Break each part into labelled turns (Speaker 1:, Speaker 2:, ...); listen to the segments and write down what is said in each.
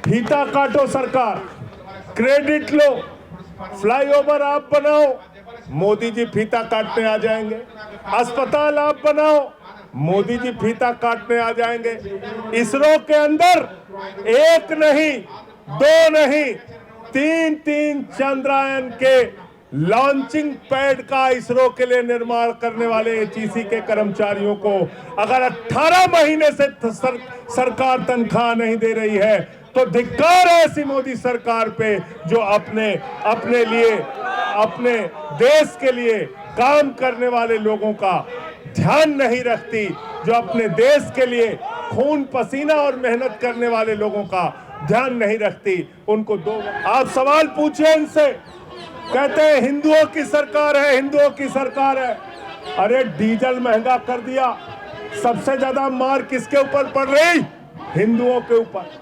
Speaker 1: फीता काटो सरकार, क्रेडिट लो, फ्लाईओवर आप बनाओ, मोदी जी फीता काटने आ जाएंगे। अस्पताल आप बनाओ, मोदी जी फीता काटने आ जाएंगे। इसरो के अंदर एक नहीं, दो नहीं, तीन तीन चंद्रयान के लॉन्चिंग पैड का इसरो के लिए निर्माण करने वाले एचईसी के कर्मचारियों को अगर 18 महीने से सरकार तनख्वाह नहीं दे रही है तो धिक्कार है ऐसी मोदी सरकार पे जो अपने लिए, अपने देश के लिए काम करने वाले लोगों का ध्यान नहीं रखती, जो अपने देश के लिए खून पसीना और मेहनत करने वाले लोगों का ध्यान नहीं रखती। उनको दो आप सवाल पूछिए इनसे, कहते हैं हिंदुओं की सरकार है, हिंदुओं की सरकार है। अरे डीजल महंगा कर दिया, सबसे ज्यादा मार किसके ऊपर पड़ रही? हिंदुओं के ऊपर।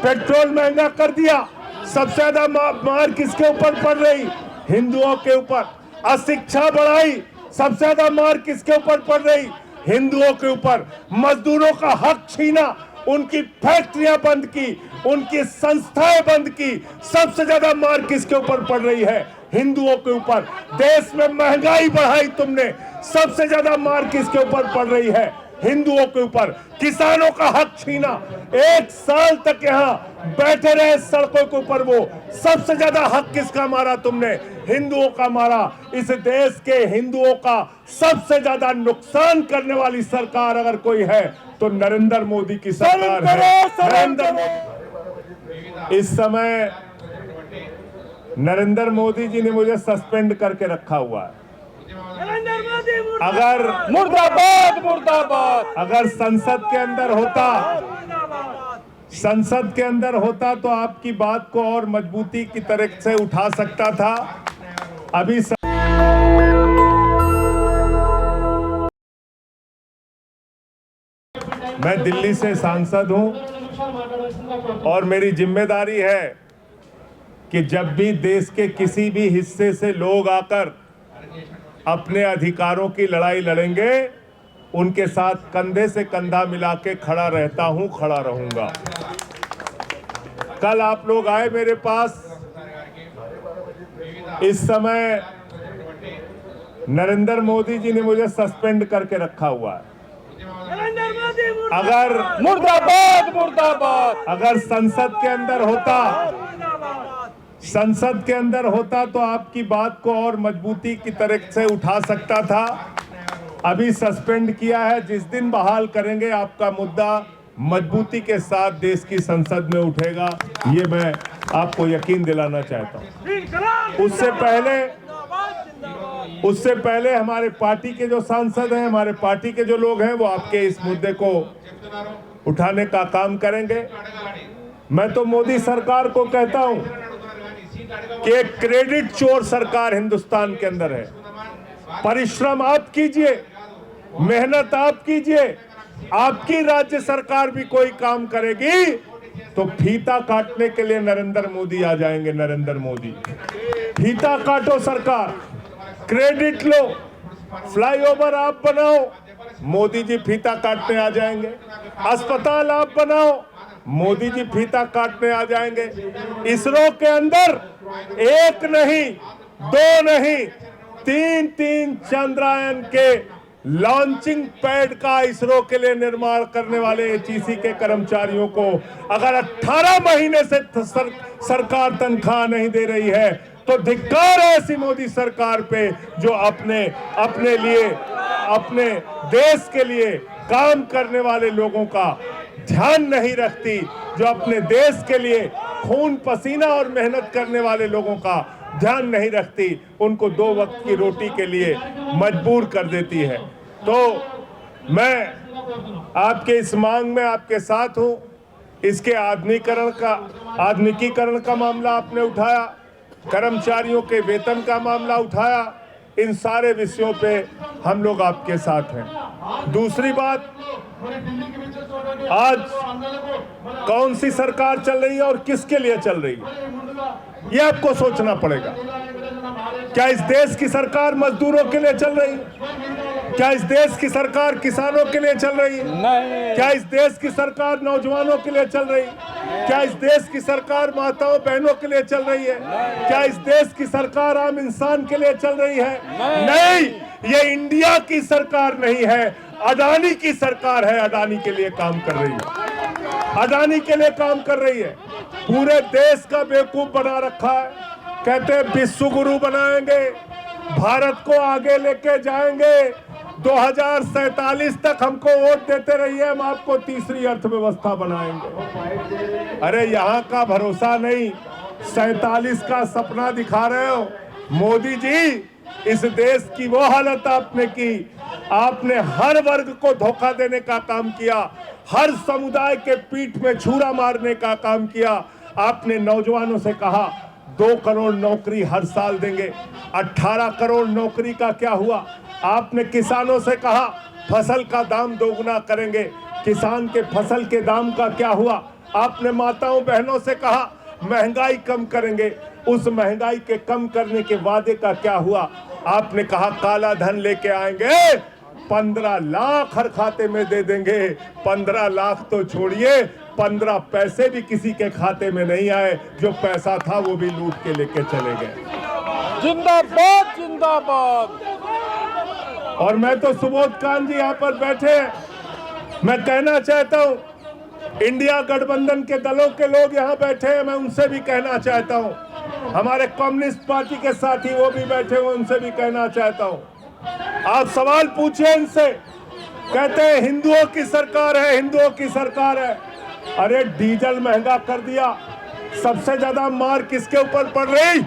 Speaker 1: पेट्रोल महंगा कर दिया, सबसे ज्यादा मार किसके ऊपर पड़ रही? हिंदुओं के ऊपर। अशिक्षा बढ़ाई, सबसे ज्यादा मार किसके ऊपर पड़ रही? हिंदुओं के ऊपर। मजदूरों का हक छीना, उनकी फैक्ट्रियां बंद की, उनकी संस्थाएं बंद की, सबसे ज्यादा मार किसके ऊपर पड़ रही है? हिंदुओं के ऊपर। देश में महंगाई बढ़ाई तुमने, सबसे ज्यादा मार किसके ऊपर पड़ रही है? हिंदुओं के ऊपर। किसानों का हक छीना, 1 साल तक यहाँ बैठे रहे सड़कों के ऊपर, वो सबसे ज्यादा हक किसका मारा तुमने? हिंदुओं का मारा। इस देश के हिंदुओं का सबसे ज्यादा नुकसान करने वाली सरकार अगर कोई है तो नरेंद्र मोदी की सरकार है। नरेंद्र मोदी। इस समय नरेंद्र मोदी जी ने मुझे सस्पेंड करके रखा हुआ है। अगर
Speaker 2: मुर्दाबाद मुर्दाबाद,
Speaker 1: अगर संसद के अंदर होता तो आपकी बात को और मजबूती की तरह से उठा सकता था। अभी मैं दिल्ली से सांसद हूं और मेरी जिम्मेदारी है कि जब भी देश के किसी भी हिस्से से लोग आकर अपने अधिकारों की लड़ाई लड़ेंगे, उनके साथ कंधे से कंधा मिला के खड़ा रहता हूं, खड़ा रहूंगा। कल आप लोग आए मेरे पास, इस समय नरेंद्र मोदी जी ने मुझे सस्पेंड करके रखा हुआ है। अगर
Speaker 2: मुर्दाबाद मुर्दाबाद,
Speaker 1: अगर संसद के अंदर होता तो आपकी बात को और मजबूती की तरह से उठा सकता था। अभी सस्पेंड किया है, जिस दिन बहाल करेंगे आपका मुद्दा मजबूती के साथ देश की संसद में उठेगा, ये मैं आपको यकीन दिलाना चाहता हूं। उससे पहले हमारे पार्टी के जो सांसद हैं, हमारे पार्टी के जो लोग हैं, वो आपके इस मुद्दे को उठाने का काम करेंगे। मैं तो मोदी सरकार को कहता हूं कि एक क्रेडिट चोर सरकार हिंदुस्तान के अंदर है। परिश्रम आप कीजिए, मेहनत आप कीजिए, आपकी राज्य सरकार भी कोई काम करेगी तो फीता काटने के लिए नरेंद्र मोदी आ जाएंगे। नरेंद्र मोदी। फीता काटो सरकार, क्रेडिट लो, फ्लाईओवर आप बनाओ, मोदी जी फीता काटने आ जाएंगे। अस्पताल आप बनाओ, मोदी जी फीता काटने आ जाएंगे। इसरो के अंदर एक नहीं, दो नहीं, तीन तीन चंद्रयान के लॉन्चिंग पैड का इसरो के लिए निर्माण करने वाले एचईसी के कर्मचारियों को अगर 18 महीने से सरकार तनख्वाह नहीं दे रही है तो धिक्कार है ऐसी मोदी सरकार पे जो अपने लिए, अपने देश के लिए काम करने वाले लोगों का ध्यान नहीं रखती, जो अपने देश के लिए खून पसीना और मेहनत करने वाले लोगों का ध्यान नहीं रखती, उनको 2 वक्त की रोटी के लिए मजबूर कर देती है। तो मैं आपके इस मांग में आपके साथ हूं। इसके आधुनिकीकरण का मामला आपने उठाया, कर्मचारियों के वेतन का मामला उठाया, इन सारे विषयों पे हम लोग आपके साथ हैं। दूसरी बात, आज कौन सी सरकार चल रही है और किसके लिए चल रही है, ये आपको सोचना पड़ेगा। क्या इस देश की सरकार मजदूरों के लिए चल रही है? क्या इस देश की सरकार किसानों के लिए चल रही है?
Speaker 2: नहीं।
Speaker 1: क्या इस देश की सरकार नौजवानों के लिए चल रही है? क्या इस देश की सरकार माताओं बहनों के लिए चल रही है? क्या इस देश की सरकार आम इंसान के लिए चल रही है? नहीं, ये इंडिया की सरकार नहीं है, अडानी की सरकार है। अडानी के लिए काम कर रही है, अडानी के लिए काम कर रही है। पूरे देश का बेवकूफ बना रखा है। कहते हैं विश्व गुरु बनाएंगे, भारत को आगे लेके जाएंगे, 2047 तक हमको वोट देते रहिए, हम आपको तीसरी अर्थव्यवस्था बनाएंगे। अरे यहाँ का भरोसा नहीं, 47 का सपना दिखा रहे हो। मोदी जी, इस देश की वो हालत आपने की, आपने हर वर्ग को धोखा देने का काम किया, हर समुदाय के पीठ में छुरा मारने का काम किया। आपने नौजवानों से कहा 2 करोड़ नौकरी हर साल देंगे, 18 करोड़ नौकरी का क्या हुआ? आपने किसानों से कहा फसल का दाम दोगुना करेंगे, किसान के फसल के दाम का क्या हुआ? आपने माताओं बहनों से कहा महंगाई कम करेंगे, उस महंगाई के कम करने के वादे का क्या हुआ? आपने कहा काला धन लेके आएंगे, 15 लाख हर खाते में दे देंगे। 15 लाख तो छोड़िए, 15 पैसे भी किसी के खाते में नहीं आए, जो पैसा था वो भी लूट के लेके चले गए।
Speaker 2: जिंदाबाद जिंदाबाद।
Speaker 1: और मैं तो सुबोध कांत जी यहाँ पर बैठे हैं, मैं कहना चाहता हूँ, इंडिया गठबंधन के दलों के लोग यहाँ बैठे हैं, मैं उनसे भी कहना चाहता हूँ, हमारे कम्युनिस्ट पार्टी के साथी वो भी बैठे हुए, उनसे भी कहना चाहता हूँ, आप सवाल पूछिए इनसे। कहते हैं हिंदुओं की सरकार है, हिंदुओं की सरकार है। अरे डीजल महंगा कर दिया, सबसे ज्यादा मार किसके ऊपर पड़ रही?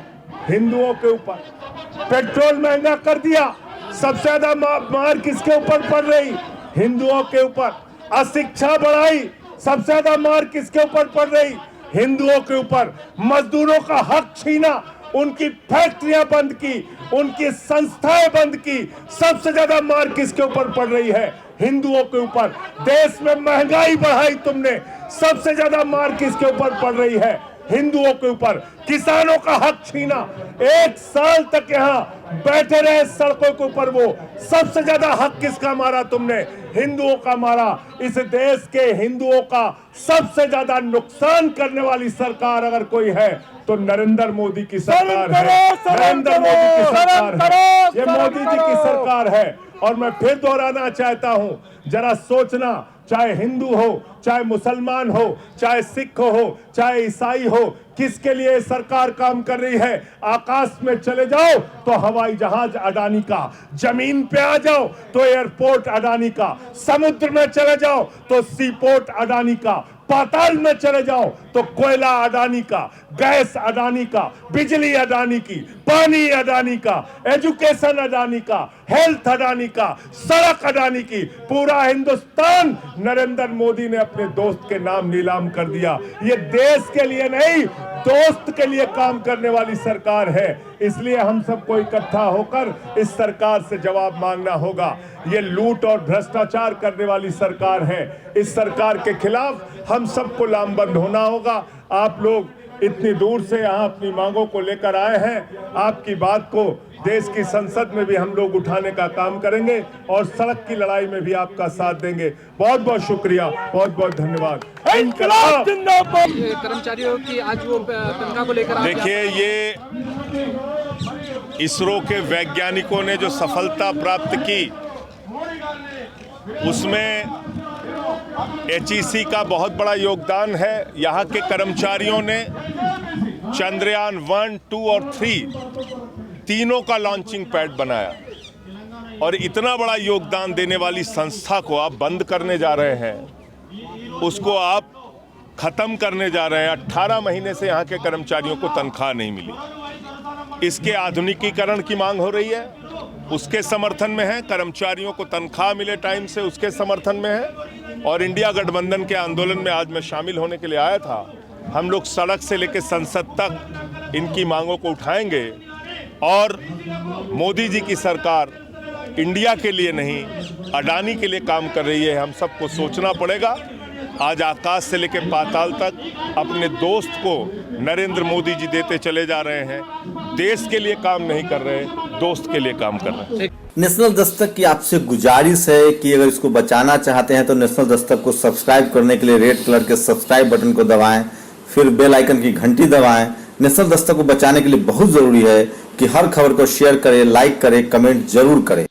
Speaker 1: हिंदुओं के ऊपर। पेट्रोल महंगा कर दिया, सबसे ज्यादा मार किसके ऊपर पड़ रही? हिंदुओं के ऊपर। अशिक्षा बढ़ाई, सबसे ज्यादा मार किसके ऊपर पड़ रही? हिंदुओं के ऊपर। मजदूरों का हक छीना, उनकी फैक्ट्रियां बंद की, उनकी संस्थाएं बंद की, सबसे ज्यादा मार किसके ऊपर पड़ रही है? हिंदुओं के ऊपर। देश में महंगाई बढ़ाई तुमने, सबसे ज्यादा मार किसके ऊपर पड़ रही है? हिंदुओं के ऊपर। किसानों का हक छीना, 1 साल तक यहाँ बैठे रहे सड़कों के ऊपर, वो सबसे ज्यादा हक किसका मारा तुमने? हिंदुओं का मारा। इस देश के हिंदुओं का सबसे ज्यादा नुकसान करने वाली सरकार अगर कोई है तो नरेंद्र मोदी की सरकार है। नरेंद्र मोदी की सरकार है, ये मोदी जी की सरकार है। और मैं फिर दोहराना चाहता हूं, जरा सोचना, चाहे हिंदू हो, चाहे मुसलमान हो, चाहे सिख हो, चाहे ईसाई हो, किसके लिए सरकार काम कर रही है? आकाश में चले जाओ तो हवाई जहाज अडानी का, जमीन पे आ जाओ तो एयरपोर्ट अडानी का, समुद्र में चले जाओ तो सी पोर्ट अडानी का, पाताल में चले जाओ तो कोयला अडानी का, गैस अडानी का, बिजली अडानी की, पानी अडानी का, एजुकेशन अडानी का, हेल्थ अडानी का, सड़क अडानी की। पूरा हिंदुस्तान नरेंद्र मोदी ने अपने दोस्त के नाम नीलाम कर दिया। ये देश के लिए नहीं, दोस्त के लिए काम करने वाली सरकार है। इसलिए हम सबको इकट्ठा होकर इस सरकार से जवाब मांगना होगा। ये लूट और भ्रष्टाचार करने वाली सरकार है। इस सरकार के खिलाफ हम सबको लामबंद होना होगा। आप लोग इतनी दूर से यहाँ अपनी मांगों को लेकर आए हैं, आपकी बात को देश की संसद में भी हम लोग उठाने का काम करेंगे और सड़क की लड़ाई में भी आपका साथ देंगे। बहुत बहुत शुक्रिया, बहुत बहुत धन्यवाद।
Speaker 2: इंकलाब जिंदाबाद।
Speaker 3: कर्मचारियों की आज वो तनख्वाह को लेकर
Speaker 4: देखिए, ये इसरो के वैज्ञानिकों ने जो सफलता प्राप्त की, उसमें HEC का बहुत बड़ा योगदान है। यहाँ के कर्मचारियों ने चंद्रयान 1, 2 और 3 तीनों का लॉन्चिंग पैड बनाया, और इतना बड़ा योगदान देने वाली संस्था को आप बंद करने जा रहे हैं, उसको आप खत्म करने जा रहे हैं। 18 महीने से यहाँ के कर्मचारियों को तनख्वाह नहीं मिली। इसके आधुनिकीकरण की मांग हो रही है, उसके समर्थन में है। कर्मचारियों को तनख्वाह मिले टाइम से, उसके समर्थन में है। और इंडिया गठबंधन के आंदोलन में आज मैं शामिल होने के लिए आया था। हम लोग सड़क से लेकर संसद तक इनकी मांगों को उठाएंगे। और मोदी जी की सरकार इंडिया के लिए नहीं, अडानी के लिए काम कर रही है। हम सबको सोचना पड़ेगा आज आकाश से लेकर पाताल तक अपने दोस्त को नरेंद्र मोदी जी देते चले जा रहे हैं। देश के लिए काम नहीं कर रहे, दोस्त के लिए काम कर रहे हैं।
Speaker 5: नेशनल दस्तक की आपसे गुजारिश है कि अगर इसको बचाना चाहते हैं तो नेशनल दस्तक को सब्सक्राइब करने के लिए रेड कलर के सब्सक्राइब बटन को दबाएं, फिर बेल आइकन की घंटी दबाएं। नेशनल दस्तक को बचाने के लिए बहुत जरूरी है कि हर खबर को शेयर करें, लाइक करें, कमेंट जरूर करें।